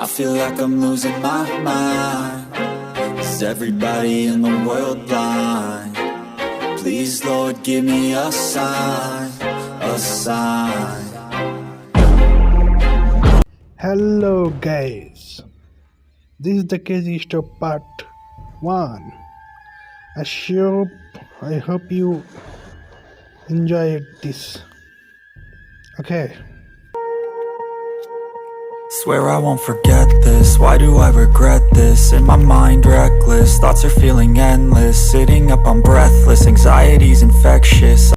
feel like I'm losing my mind. Is everybody in the world blind? Please, Lord, give me a sign, a sign. Hello guys, this is the KG Stove part 1. I hope you enjoyed this. Okay. Swear I won't forget this, why do I regret this? In my mind reckless, thoughts are feeling endless. Sitting up, I'm breathless, anxiety's infectious.